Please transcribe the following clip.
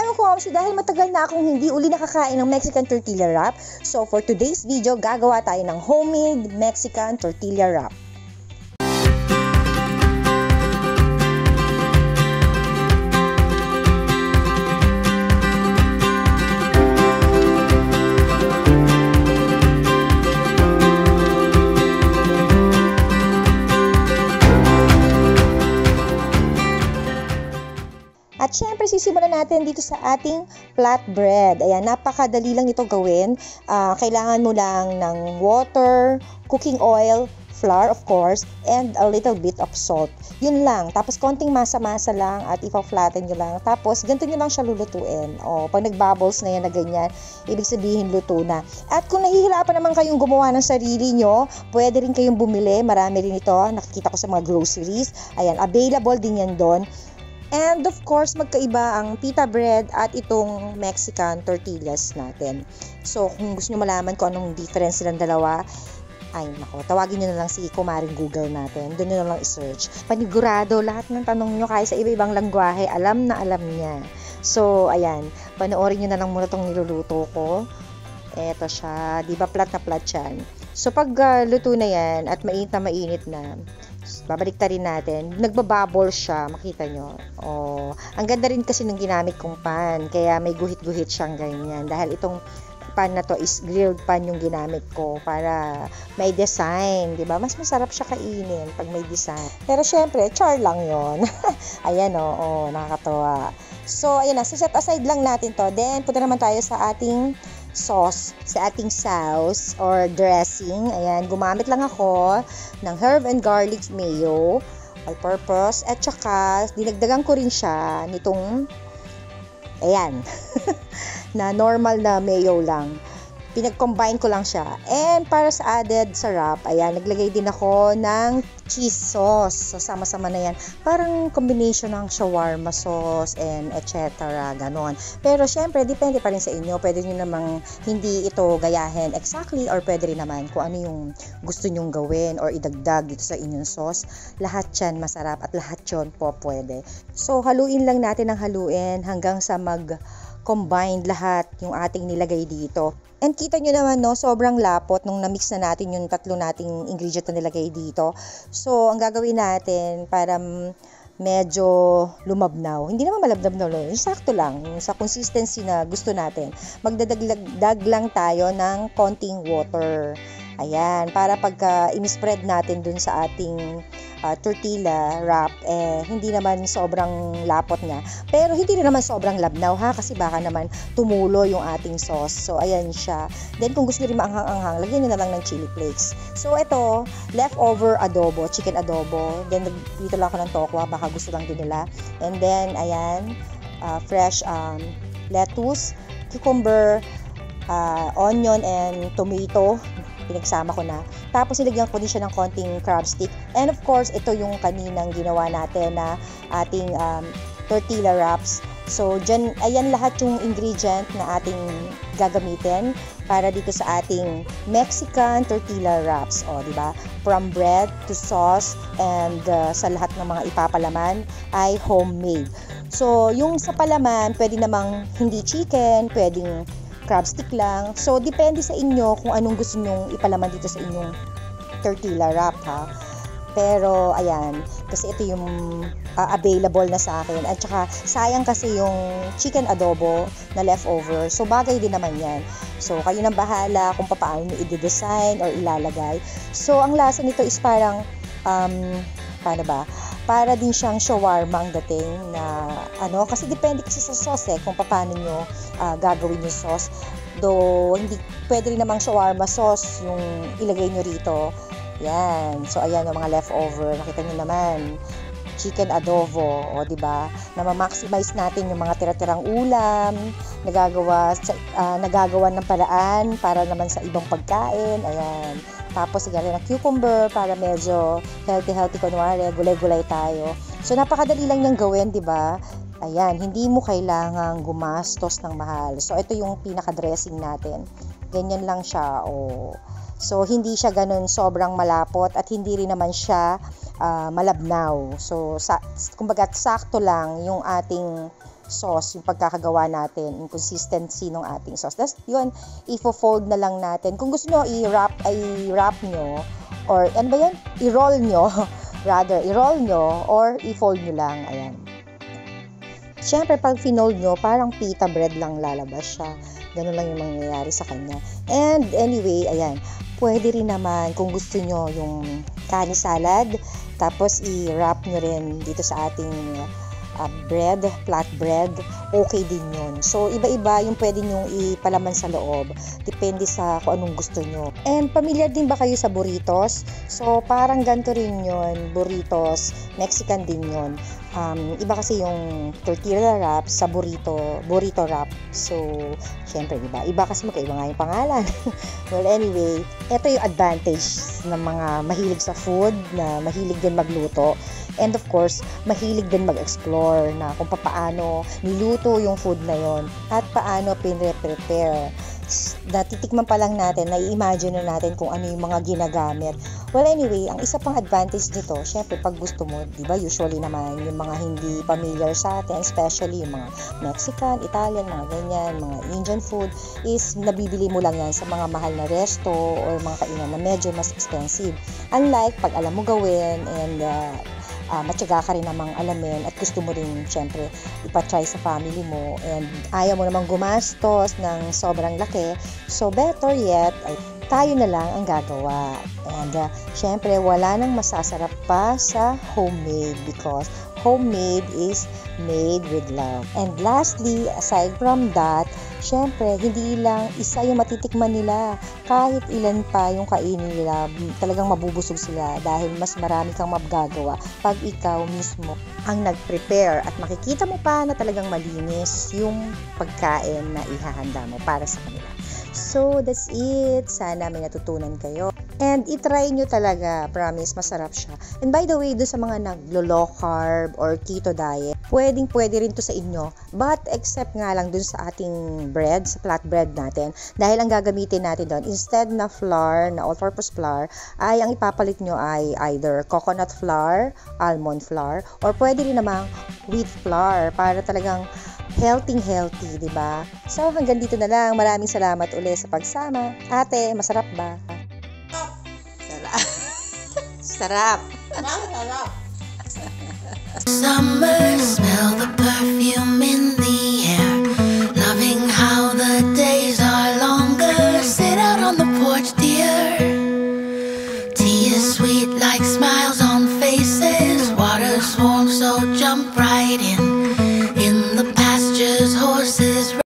mga kumamsi, dahil matagal na akong hindi uli nakakain ng Mexican tortilla wrap, so for today's video, gagawa tayo ng homemade Mexican tortilla wrap. At syempre, sisimulan natin dito sa ating flatbread. Ayan, napakadali lang ito gawin. Kailangan mo lang ng water, cooking oil, flour of course, and a little bit of salt. Yun lang. Tapos konting masa-masa lang at ipa-flatten nyo lang. Tapos ganito nyo lang siya lulutuin. O, pag nag-bubbles na yan na ganyan, ibig sabihin luto na. At kung nahihirapan naman kayong gumawa ng sarili nyo, pwede rin kayong bumili. Marami rin ito. Nakikita ko sa mga groceries. Ayan, available din yan doon. And of course, magkaiba ang pita bread at itong Mexican tortillas natin. So, kung gusto nyo malaman kung anong difference silang dalawa, ay nako, tawagin nyo na lang si Kumaring Google natin. Doon nyo na lang i-search. Panigurado, lahat ng tanong nyo kahit sa iba-ibang langwahe, alam na alam niya. So, ayan, panoorin nyo na lang muna itong niluluto ko. Eto siya, di ba plat na plat yan. So, pag luto na yan at mainit na, babalik rin natin, nagbabubble siya, makita nyo. Oh, ang ganda rin kasi ng ginamit kong pan, kaya may guhit-guhit siyang ganyan. Dahil itong pan na to is grilled pan yung ginamit ko para may design, di ba? Mas masarap siya kainin pag may design. Pero syempre, char lang yon. Ayan oh, nakakatawa. So, ayan na, set aside lang natin to. Then, punta naman tayo sa ating sauce, sa ating sauce or dressing. Ayan, gumamit lang ako ng herb and garlic mayo, all purpose, at saka dinagdagan ko rin siya nitong ayan na normal na mayo lang. Pinag-combine ko lang siya. And para sa added sarap, ayan, naglagay din ako ng cheese sauce. So, sama-sama na yan. Parang combination ng shawarma sauce and etc. Ganon. Pero, syempre, depende pa rin sa inyo. Pwede nyo namang hindi ito gayahin exactly or pwede rin naman kung ano yung gusto nyong gawin or idagdag dito sa inyong sauce. Lahat yan masarap at lahat yun po pwede. So, haluin lang natin ang haluin hanggang sa mag-combine lahat yung ating nilagay dito. And kita nyo naman, no, sobrang lapot nung na-mix na natin yung tatlo nating ingredient na nilagay dito. So, ang gagawin natin para medyo lumabnaw. Hindi naman malabnaw, no, sakto lang. Sa consistency na gusto natin. Magdadagdag lang tayo ng konting water. Ayan, para pagka i-spread natin dun sa ating tortilla wrap, hindi naman sobrang lapot niya. Pero hindi rin naman sobrang labnaw ha, kasi baka naman tumulo yung ating sauce. So, ayan siya. Then, kung gusto nyo rin maanghang-anghang, lagyan nyo na lang ng chili flakes. So, ito, leftover adobo, chicken adobo. Then, dito lang ako ng tokwa, baka gusto lang din nila. And then, ayan, fresh lettuce, cucumber, onion, and tomato. Pinagsama ko na. Tapos nilagyan ko din siya ng konting crab stick. And of course, ito yung kaninang ginawa natin na ating tortilla wraps. So, dyan, ayan lahat yung ingredient na ating gagamitin para dito sa ating Mexican tortilla wraps. O, di ba? From bread to sauce and sa lahat ng mga ipapalaman ay homemade. So, yung sa palaman, pwede namang hindi chicken, pwedeng crab stick lang. So, depende sa inyo kung anong gusto nyong ipalaman dito sa inyong tortilla wrap, ha. Pero, ayan, kasi ito yung available na sa akin. At saka, sayang kasi yung chicken adobo na leftover. So, bagay din naman yan. So, kayo nang bahala kung paano nyo i-design or ilalagay. So, ang lasa nito is parang, paano ba? Para din siyang shawarma ang dating na kasi depende kasi sa sauce kung paano nyo gagawin yung sauce. Though, hindi pwede rin namang shawarma sauce yung ilagay nyo rito. Yan. So, ayan yung mga leftover. Nakita nyo naman. Chicken adobo, o diba? Na ma-maximize natin yung mga tira-tirang ulam, nagagawa ng paraan para naman sa ibang pagkain. Ayan. Tapos, sigari ng cucumber para medyo healthy, kunwari, gulay-gulay tayo. So, napakadali lang niyang gawin, di ba? Ayan, hindi mo kailangang gumastos ng mahal. So, ito yung pinaka-dressing natin. Ganyan lang siya, So, hindi siya ganun sobrang malapot at hindi rin naman siya malabnaw. So, kumbaga, sakto lang yung ating sauce, yung pagkakagawa natin, yung consistency ng ating sauce. That's yun, i-fold na lang natin. Kung gusto nyo, i-wrap nyo, or ano ba yun? I-roll nyo, rather, i-roll nyo, or i-fold nyo lang, ayan. Siyempre, pag finold nyo, parang pita bread lang lalabas siya. Ganun lang yung mangyayari sa kanya. And anyway, ayan, pwede rin naman kung gusto nyo yung kani salad, tapos i-wrap nyo rin dito sa ating bread, flat bread, okay din yun. So, iba-iba yung pwede nyong ipalaman sa loob. Depende sa kung anong gusto nyo. And familiar din ba kayo sa burritos? So, parang ganito rin yun, burritos, Mexican din yun. Iba kasi yung tortilla wrap sa burrito wrap. So, syempre, diba? Iba kasi magkaiba nga yung pangalan. Well, anyway, ito yung advantage ng mga mahilig sa food, na mahilig din magluto. And of course, mahilig din mag-explore na kung paano niluto yung food na yon at paano pinre-prepare. Natitikman pa lang natin, nai-imagine na natin kung ano yung mga ginagamit. Well, anyway, ang isa pang advantage nito, syempre pag gusto mo, di ba, usually naman yung mga hindi familiar sa atin, especially yung mga Mexican, Italian, mga ganyan, mga Indian food, is nabibili mo lang yan sa mga mahal na resto or mga kainan na medyo mas expensive. Unlike pag alam mo gawin and matyaga ka rin namang alamin at gusto mo rin syempre ipatry sa family mo and ayaw mo namang gumastos ng sobrang laki, so better yet ay tayo na lang ang gagawa. And syempre wala nang masasarap pa sa homemade because homemade is made with love. And lastly, aside from that, syempre hindi lang isa yung matitikman nila, kahit ilan pa yung kainin nila, talagang mabubusog sila dahil mas marami kang magagawa pag ikaw mismo ang nag-prepare at makikita mo pa na talagang malinis yung pagkain na ihahanda mo para sa kanila. So, that's it. Sana may natutunan kayo. And itry nyo talaga. Promise, masarap siya. And by the way, doon sa mga naglo-low carb or keto diet, pwede rin to sa inyo. But except nga lang doon sa ating bread, sa flat bread natin. Dahil ang gagamitin natin doon, instead na flour, na all-purpose flour, ay ang ipapalit nyo ay either coconut flour, almond flour, or pwede rin namang wheat flour para talagang healthy, di ba? So, hanggang dito na lang. Maraming salamat ulit sa pagsama. Ate, masarap ba? Sarap. Sarap. Summer, smell the perfume in the air. Loving how the days are longer. Sit out on the porch, dear. Tea is sweet like smiles on faces. Water's warm, so jump right in. In the pastures, horses